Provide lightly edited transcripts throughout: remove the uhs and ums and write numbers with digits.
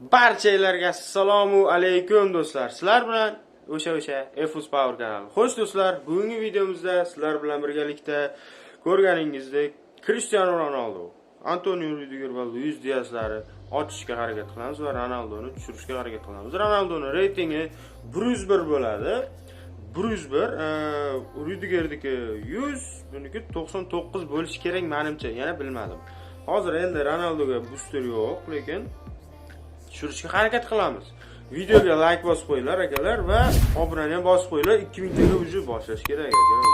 Barchalarga assalomu alaykum do'stlar. Sizlar bilan o'sha Efus Power kanali. Xo'sh do'stlar, bugungi videomizda sizlar bilan birgalikda ko'rganingizdek Cristiano Ronaldo, Antonio Rudiger va Luis Diaz'lari ochishga harakat qilamiz va Ronaldoni tushirishga harakat qilamiz. Ronaldoning reytingi 101 bo'ladi. 101, Rudiger'niki 100, buniki 99 bo'lishi kerak menimcha, yana bilmadim. Hozir endi Ronaldoga booster yo'q, lekin tushirishga harakat qilamiz. Videoga like bosib qo'yinglar akalar va obunani ham bosib qo'yinglar. 2000 taga ujib boshlash kerak akalar.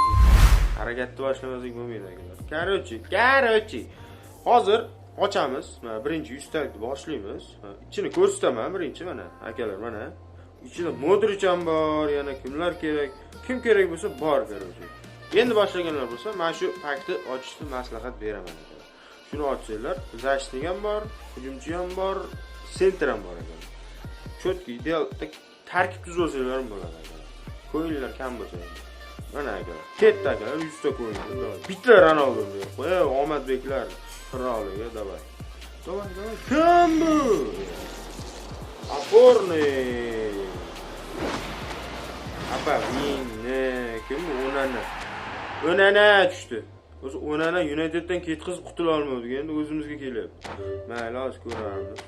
Harakatni boshlamasak bo'lmaydi akalar. Короче. Hozir ochamiz. Mana birinchi 100 talikni boshlaymiz. Ichini ko'rsataman birinchi mana akalar mana. Ichida Modric ham bor, yana kimlar kerak? Kim kerak bo'lsa bor короче. Endi boshlaganlar bo'lsa, mana shu pakni ochishni maslahat beraman akalar. Shuni ochsanglar, защитник ham bor, hujumchi ham bor, sentr ham bor ekan. Chotki ideal tarkib tuzolsalar ham bo'ladi ekan. Ko'yinlar kam bo'lsa. Mana ekan. Ketdi akalar 100 ta ko'yinlar. Bitta Ronaldo deb qo'y, omadbeklar qiroliga davay. Davay. Kim bu? Опорный. Apa kim Onana tushdi. O'zi Onana Uniteddan ketkizib qutula olmadik, endi o'zimizga kelyapti. Mayli, hozir ko'ramiz.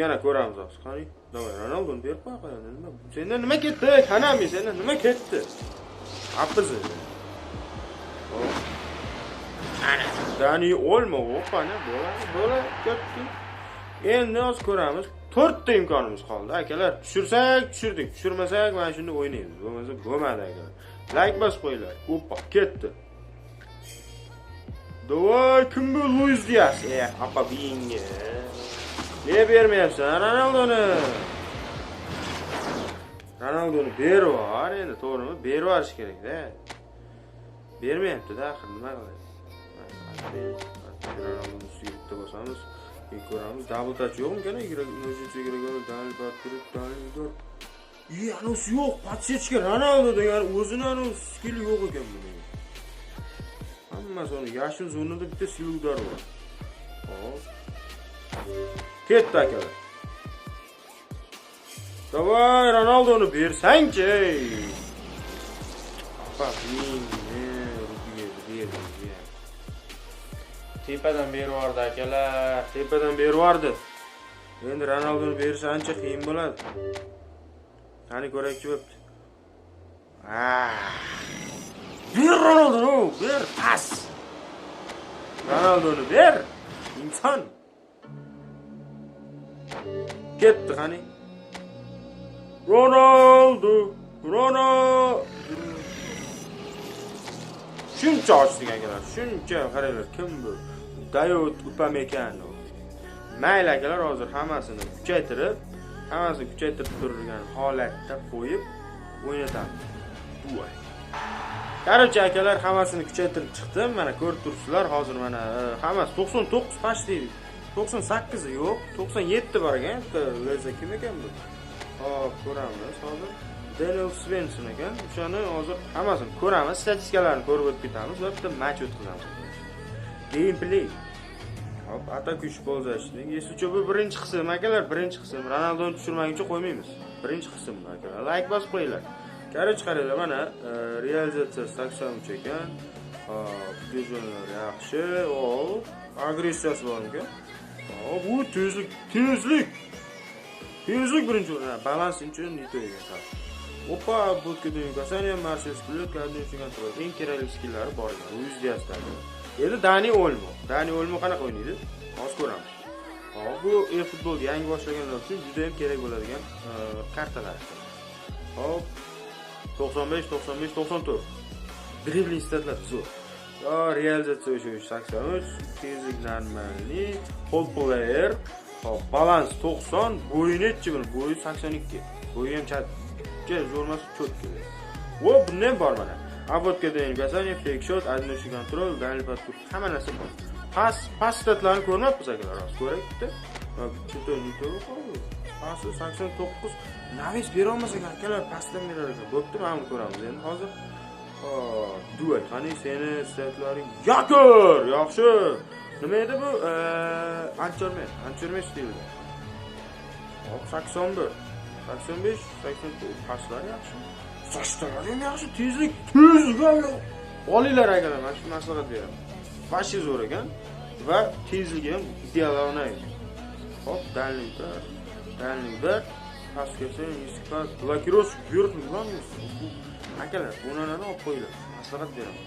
Yana ko'ramiz hozir. Qani? Davay, Ronaldoni berib qo'y. Nima? Sendan nima ketdi? Qanami, sendan nima ketdi? Apiz. Ana, Dani Olmo, qani? Bo'la, ketdi. Endi hozir ko'ramiz. 4 ta imkonimiz qoldi. Akalar, tushirdik. Tushirmasak, mana shunda o'ynaymiz. Bo'lmasa bo'lmadi akalar. Like bosib qo'yinglar. Oppa, ketdi. Davay, kim bu Luis Diaz? Apa binge. Ne bermayapsan Ronaldoni? Ronaldoni bervar, endi to'g'rimi? Bervarish kerak-da. Bermayapti-da, axir nima qiladi? Ronaldoni ustiga bitta bosamiz. Ko'ramiz, double touch yo'qmi kana? Anus yo'q, подсечка Ronaldo degan o'zini anus skilli yo'q ekan buning. Hammasi uni yashil zonada bitta siludar bor. Hop. Ketdi akalar. Davay, Ronaldoni bersang-chi. Tepadan bervordi akalar, tepadan bervordi. Endi Ronaldoni bersancha qiyin bo'ladi. Qani ko'rakchi bo'pti. Ber Ronaldoni, ber pas. Ronaldoni ber. İnsan. Ketdi qani. Ronaldo. Shuncha ochdik akalar, shuncha qaranglar, kim bu? Dayot Upamecano. Mayli akalar, hozir hammasini kuchaytirib turgan holatda qo'yib o'ynatamiz. Buay. Qarochi akalar, hammasini kuchaytirib chiqdim. Mana ko'rib turibsizlar, hozir mana hammasi 99 почти. 98 yo'q, 97 bor ekan. Leza kim ekan bu? Hop, ko'ramiz hozir. Daniel Svensson ekan. O'shani hozir hammasini ko'ramiz, statistikalarni ko'rib o'tib ketamiz va bitta match o'tkazamiz. Gameplay. Hop, atak uch bo'lzashdi. Yesucho bu birinchi qism akalar, birinchi qism. Ronaldoni tushirmaguncha qo'ymaymiz. Birinchi qism akalar. Like bosib qo'yinglar. Qarang qaranglar, mana realizatsiyasi 83 ekan. Hop, vizuallar yaxshi. Hop, agressiyasi bor ekan. Hop, bu tezlik birinchi o'rin. Balans uchun yetadi. Oppa, bo'tkadagi Kasaniya Marcel Split ko'rinishi kontrol. Eng kerakli skillari bor ekan. Luis Diaz'dagi. Endi Dani Olmo qanaqa o'ynaydi? Hozir ko'ramiz. Hop, bu e-futbolga yangi boshlaganlar uchun juda ham kerak bo'ladigan kartalar. Hop, 95, 94. Dribbling statlar zo'r. Realizatsiya o'sha 83, tezlik normalni, hold player, hop, balans 90, bo'yi-nechi buni? Bo'yi 82. Bo'yi ham zo'rmas cho't keladi. Va bundan bor mana. Обводка degan Kasaniya, fake shot, adnoshi kontrol, daniel pastur, hamma narsa bor. Pas statlarini ko'rmabmiz akalar, hozir ko'rakda. Va bitta nito'g'ri qo'ydi. Pasi 89. Navis bera olmasak akalar, pasdan berar ekan. Bo'pti, mana ko'ramiz endi hozir. Duel, qani seni statlaring yakir, yaxshi. Nima edi bu? Anchorme stilida. Hop, 81. 85, 84 paslar yaxshi. Sochlar ham yaxshi, tezlik ham. Olinglar akalar, mana shu maslahat beraman. Vashi zo'r ekan va tezligi ham ideal o'ynaydi. Hop, dальний bir, pastgacha istiqbol blokirovka yuribmi bilamiz. Akalar, bunlarni olib qo'yinglar. Maslahat beraman.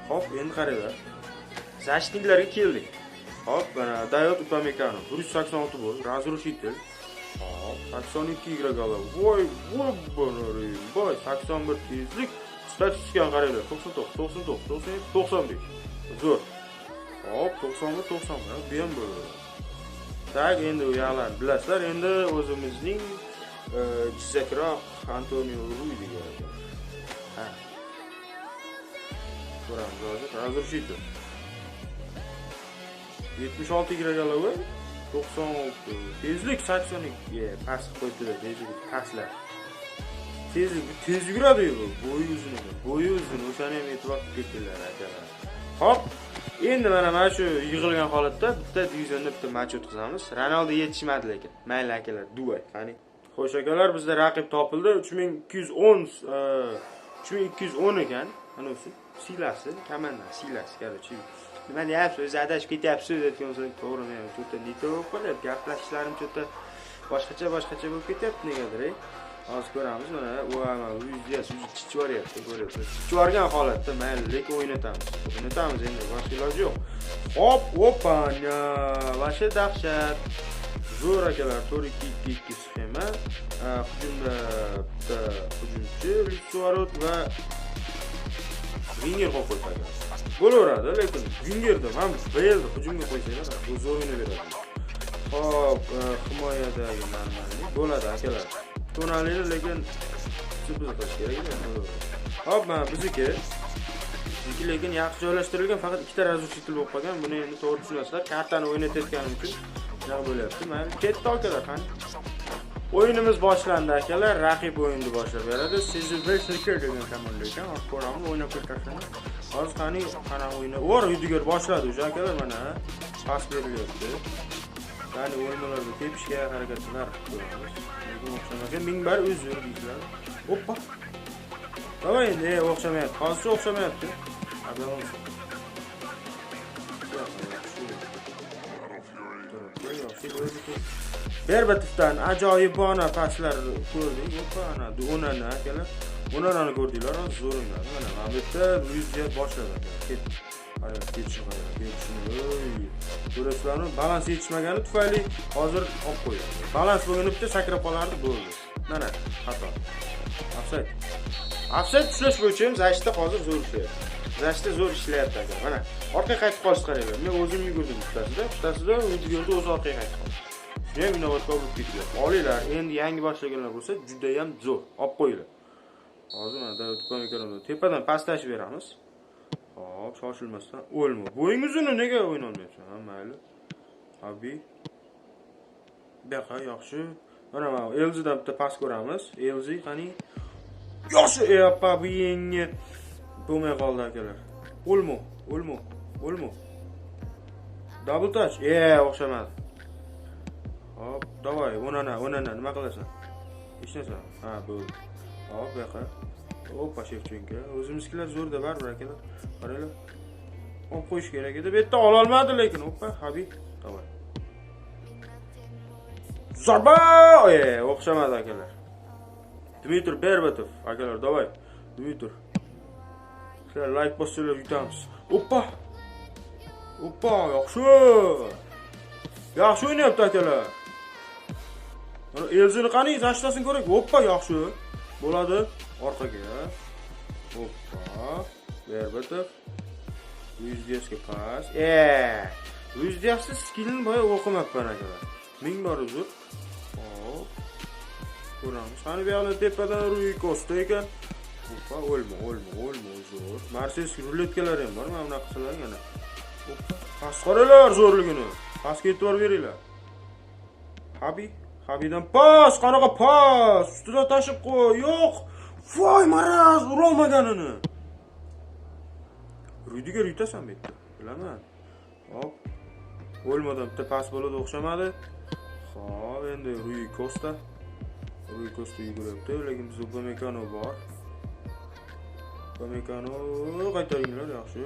Hop, endi qaranglar. Zashniklarga keldik. Hop, mana Dayot Upamecano 186 bo'l, razrушитель. Hop, 82 игрокlar. Voy, boy, 81 tezlik. Statistikani qaranglar. 99, 97, 95. Zo'r. Hop, 91, 90. Bu ham bo'ladi. Tak, endi u yoqlarni bilasizlar. Endi o'zimizning jizakroq Antonio Rudiger. Ha. Ko'ramiz hozir. Razrушитель. 76 игрокlar var. 96. Tezlik 82. Pas qo'ydilar, tezlik paslar. Tez yuguradi bu. Bo'yi uzun. O'shani ham e'tibor qilinglar akalar. Hop. Endi mana shu yig'ilgan holatda bitta divizionda bitta match o'tkazamiz. Ronaldo yetishmadi lekin. Mayli akalar, duvat. Qani. Xo'sh akalar, bizda raqib topildi. 3210 ekan. Mana shu silasi, komandan silasi, короче. Nima deyapsiz? O'zi adashib ketyapsiz aytgan so'ng to'g'rimi? Cho'ta nito bo'lib qolyapti. Gaplashishlarim cho'ta boshqacha bo'lib ketyapti negadir. Hozir ko'ramiz mana u yuz chichvaryapti, ko'ryapsiz. Chichvargan holatda mayli, lekin o'ynatamiz. Endi boshqa iloji yo'q. Hop, opanya. Vasha dahshat. Zo'r akalar, 4-2-2 sxema. Hujumda bitta hujumchi, Lissuarot va Winger qo'yib qo'ygan. Bo'laveradi, lekin Wingerda ham Bale'ni hujumga qo'ysanglar, bu zo'r o'ynaveradi. Hop, himoyadagi normalniy bo'ladi akalar. Tonalini lekin super qilish kerak edi. Hop, mana bizniki lekin yaxshi joylashtirilgan, faqat ikkita razrушитель bo'lib qolgan. Buni endi to'g'ri tushunasizlar. Kartani o'ynatayotganim uchun nima bo'lyapti? Mana ketdi akalar, qani. O'yinimiz boshlandi akalar. Raqib o'yinni boshlab beradi. Sizni Belshika degan komanda ekan. Hozir ko'ramiz o'ynab ko'rsatishni. Hozir qani o'yini. Rudiger boshladi o'sha akalar mana. Pas berilyapti. Ya'ni o'yinlarga tepishga harakat qilamiz. Bu o'xshamagan mingbar uzr deydilar. Hoppa. Davay endi o'xshamayapti. Hozircha o'xshamayapti. Berbatovdan ajoyibona paslar ko'rdik. Hoppa, ana Onani akalar. Onani ko'rdinglar, zo'r o'ynadi. Mana bu yerda Luizga boshladi. Ketdi. Qarang, ketishni. Ko'rasizlarmi? Balans yetishmagani tufayli hozir olib qo'ydi. Balans bo'lgani bitta sakrab qolardi, bo'ldi. Mana, xato. Offside ushlash bo'yicha ham Zashda hozir zo'r ishlayapti. Zashda zo'r ishlayapti aka. Mana, orqaga qaytib qolish qaranglar. Men o'zim yugurdim bittasida Rudigerda o'zi orqaga qaytib qoldi. Shuni ham inovatga olib ketdilar. Olinglar, endi yangi boshlaganlar bo'lsa, juda ham zo'r. Olib qo'yinglar. Hozir mana Upamecanodan tepadan pastashib beramiz. Hop, shoshilmasdan o'lma. Bo'ying uzuni nega o'yna olmayapsan? Ha, mayli. Abi. Baqa yaxshi. Mana Elzidan bitta pas ko'ramiz. Elzi qani? Yaxshi, yappa bo'yingi bo'lmay qoldi akalar. O'lma. Double touch. O'xshamadi. Hop, davay, Onana, nima qilasan? Hech narsa. Ha, bo'ldi. Hop, baqa. Hoppa, Shevchenko. O'zimizkilar zo'rda baribir akalar. Qaranglar. Olib qo'yish kerak edi. Bu yerda ola olmadi lekin. Hoppa, Habib. Davay. Zarba! O'xshamadi akalar. Dmitriy Berbatov akalar, davay. Dmitriy. Sizlar like bosinglar yutamiz. Hoppa, yaxshi. Yaxshi o'ynayapti akalar. Mana Elzini qani, Zashtasini ko'rak. Hoppa, yaxshi. Bo'ladi. Orqaga. Hoppa. Berbatov. Luis Diazga pas. Luis Diazning skillini boya o'qimabman akalar. Ming bor uzr. Hop. Ko'ramiz. Qani bu yoqda tepadan Rui Costa ekan. Hoppa, o'lma uzr. Marses ruletkalar ham bor, mana bunaqa qilsalar yana. Hoppa. Pas qoralar zo'rligini. Pasga e'tibor beringlar. Habibdan pas, qanaqa pas? Ustida tashib qo'y. Yo'q. Voy, maraz urolmaganini. Rudiger yutasan bu yerda. Bilaman. Hop. O'lmadan bitta pas bo'ladi, o'xshamadi. Xo'p, endi endi Rui Costa yuguryapti, lekin bizda Upamecano bor. Upamecano qaytaringlar, yaxshi.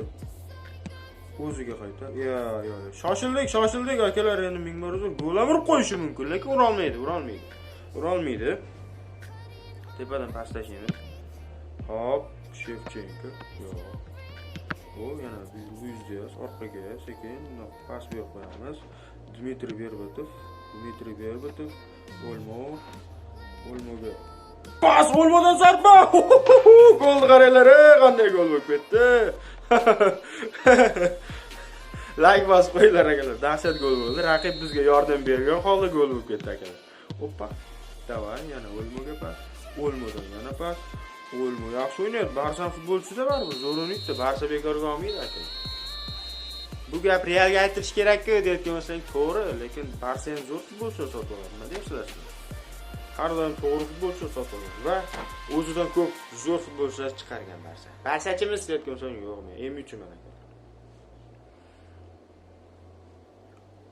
O'ziga qayta. Yo. Shoshildik akalar, endi ming bor uzr gol urib qo'yishi mumkin, lekin urolmaydi. Tepadan pastashimiz. Hop, Shevchenko. Yo'q. Bu yana Luis Diaz orqaga sekin pas berib qo'yamiz. Dmitriy Berbatov, Olmoga. Pas Olmodan zarba! Gol qaranglar, qanday gol bo'lib ketdi. Like bosib qo'yinglar akalar. Dahshat gol bo'ldi. Raqib bizga yordam bergan holda gol bo'lib ketdi akalar. Hoppa. Davay, yana Olmoga pas. Olmodan yana pas. Olmo yaxshi o'ynaydi. Barsa futbolchisi baribir zo'r o'ynaydi. Barsa bekorga olmaydi akalar. Bu gap Realga aytish kerak-ku deyotgan bo'lsang to'g'ri, lekin Barsa ham zo'r futbolchi sotib oladi. Nima deyapsizlar? Har doim to'g'ri futbolchi sotib oladi va o'zidan ko'p zo'r futbolchilar chiqargan Barsa. Barsachimiz deyotgan bo'lsang yo'q, men M3man akalar.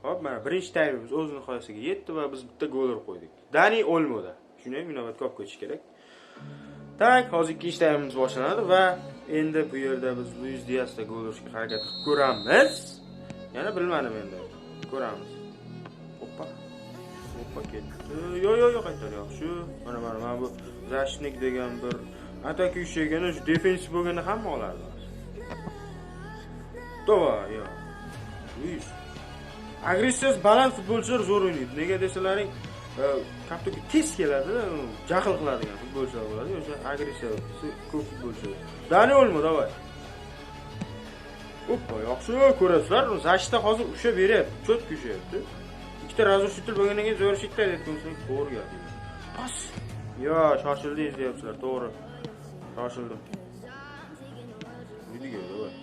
Hop, mana birinchi taymimiz o'z nihoyasiga yetdi va biz bitta gol urib qo'ydik. Dani Olmoda. Shunday inovatga olib ketish kerak. Tak, hozir ikkinchi taymimiz boshlanadi va endi bu yerda biz Luis Diazda gol urishga harakat qilib ko'ramiz. Yana bilmadim endi. Ko'ramiz. Hoppa ketdi. Yo'q, qaytar yaxshi. Mana bu Zashnik degan bir atak uyushagani, shu defensiv bo'lganda hamma oladi. To'g'ri, yo'q. Luis agressiv baland futbolchilar zo'r o'ynaydi. Nega desalaring, kaptaga tez keladi, jahl qiladigan futbolchilar bo'ladi. O'sha agressiv ko'p futbolchilar. Dani Olmo, davay. Hoppa, yaxshi ko'rasizlar. Zashda hozir usha beryapti, cho't kushyapti. Ikkita razrushitel bo'lgandan keyin zo'r shitlar aytgansan, to'g'ri gap. Pas. Yo, shoshildingiz deyapsizlar, to'g'ri. Shoshildim. Rudiger, davay.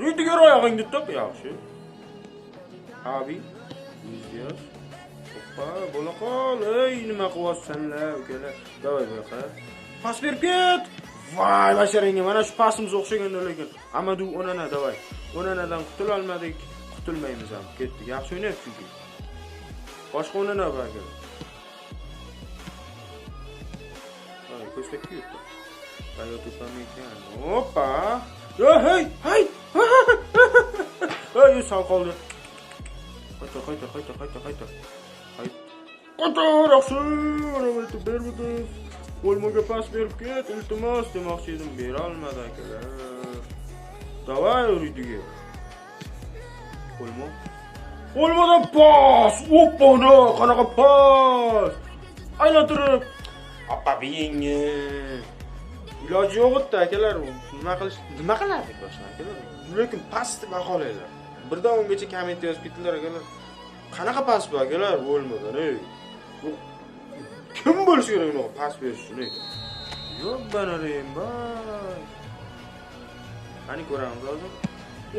Rudiger oyog'ingni top, yaxshi. Abi, Luis Diaz. Hoppa, bo'la qol. Ey, nima qilyapsanlar, ukalar? Davay buyoqqa. Pas berib ket. Voy, basharangga mana shu pasimiz o'xshaganda lekin Amadu Onana davay. Onanadan qutula olmadik, qutulmaymiz ham. Ketdik. Yaxshi o'ynayapti chunki. Boshqa Onana bor aka. Ay, ko'stak yutdi. Toyota Upamecano. Hoppa. Yo, hey. Hey, sal qoldi. Qayta. Yaxshi. Roberto Berbatov. Olmoga pas berib ket, iltimos demoqchi edim, bera olmadi akalar. Davay Rudiger. Olmodan pas. Oppa, qanaqa pas. Aylantirib. Appa beyingi. Iloji yo'q edi akalar. Nima qilardik boshqa akalar? Lekin pasni baholaylar. Birdan ungacha komment yozib ketdilar akalar. Qanaqa pas bu akalar Olmodan, ey. Kim bo'lishi kerak uni pas berish uchun? Yo'q, banarim bay. Qani ko'ramiz hozir.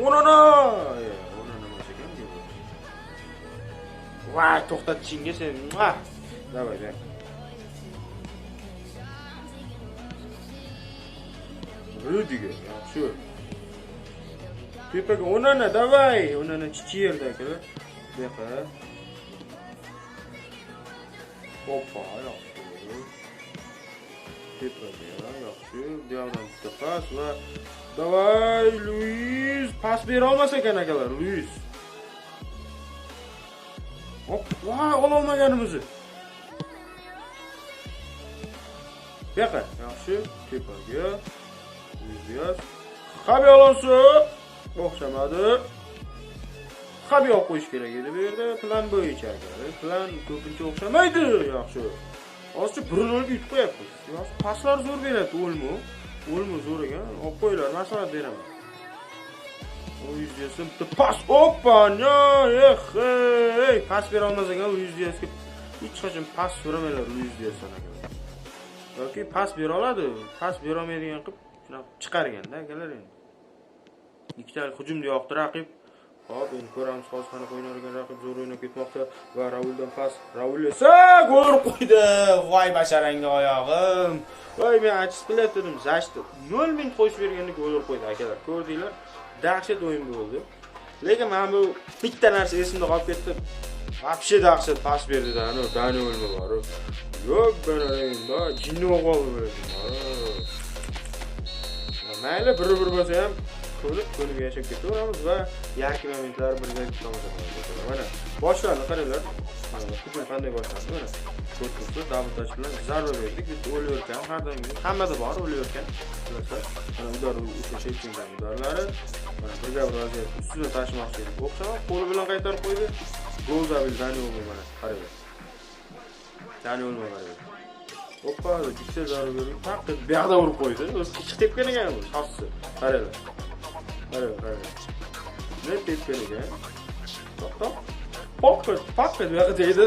Onana emas ekan bu. Voy, to'xtatishingga sen. Davay. Rudiger, yaxshi. Tepaga Onana, davay. Onana chichirdi akalar. Buyoqqa. Hoppa, yaxshi. Tepaga, yaxshi. Buyoqdan bitta pas va davay Luis pas bera olmas ekan akalar, Luis. Hop, voy, ololmaganimizni. Buyoqqa, yaxshi. Tepaga. Luis. Xabi Alonso o'xshamadi. Xabi olib qo'yish kerak edi bu yerda, plan bo'yicha akalar. Plan ko'pincha o'xshamaydi, yaxshi. Hozircha 1-0 yutib qo'yapmiz. Yo'q, paslar zo'r beradi Olmo zo'r ekan. Olib qo'yinglar, maslahat beraman. Luis Diazga bitta pas. Hoppa, ey, pas bera olmas ekan Luis Diazga. Hech qachon pas so'ramaylar Luis Diazdan akalar. Yoki pas bera oladi, pas bera olmaydigan qilib shuna chiqarganda akalar endi. Ikkita hujumda yo'qdi raqib. Hop, endi ko'ramiz hozir qanaqa o'ynayotgan raqib zo'r o'ynab ketmoqda va Rauldan pas. Raul esa gol qo'ydi. Voy basharangga oyog'im. Voy, men achis qilyaptim. Zashti 0 minut qo'yib berganda gol qo'ydi akalar. Ko'rdinglar? Dahshat o'yin bo'ldi. Lekin men bu bitta narsa esimda qolib ketdi. Вообще dahshat pas berdi-da, Dani o'lma bor. Yo'q, bunda jinni o'g'il bo'ladi. Mayli, bir bo'lsa ham ko'nib yashab ketaveramiz va yarki momentlar birga tomosha qilamiz. Mana boshlandi, qaranglar. Hujum qanday boshlandi? Mana ko'ribsiz, double touch bilan zarba berdik. Bitta o'layotgan, har doim hammada bor o'layotgan. Mana udar o'sha sheytingan udarlari. Mana birga vaziyat ustida tashmoqchi edi. O'xshab, qo'li bilan qaytarib qo'ydi. Gol dabil Dani oldu mana. Qaranglar. Dani olma qaranglar. Hoppa, bitta zarba berdi. Taqqa bu yoqda urib qo'ydi. O'zi ikki tepgan ekan bu, xossi. Qaranglar. Qaranglar. Ne tepgan ekan? To'xtab. Pakka bu yoqda deydi.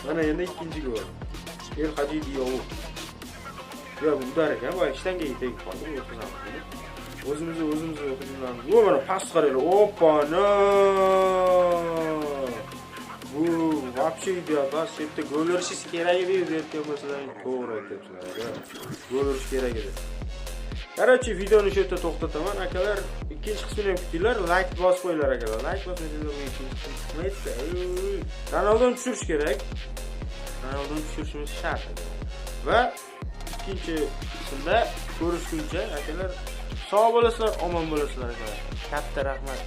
Mana endi ikkinchi gol. El Hajidi yo'q. Ya bu udar ekan, bu ishtonga tegib qoldi. O'zimizni hujumlamiz. Bu mana pas qaranglar. Hoppa, no! Bu вообще idiot. Bas, yerda gol urishingiz kerak edi, deyotgan bo'lsalar, to'g'ri aytyapsizlar. Gol urish kerak edi. Qarachi, videoni shu yerda to'xtataman. Akalar, ikkinchi qismini ham kutinglar. Like bosib qo'yinglar akalar. Like bosmaysanglar men ikkinchi Ronaldoni tushirish kerak. Ronaldoni tushirishimiz shart. Va ikkinchi qismda ko'rishguncha akalar, sog' bo'lasizlar, omon bo'lasizlar akalar. Katta rahmat.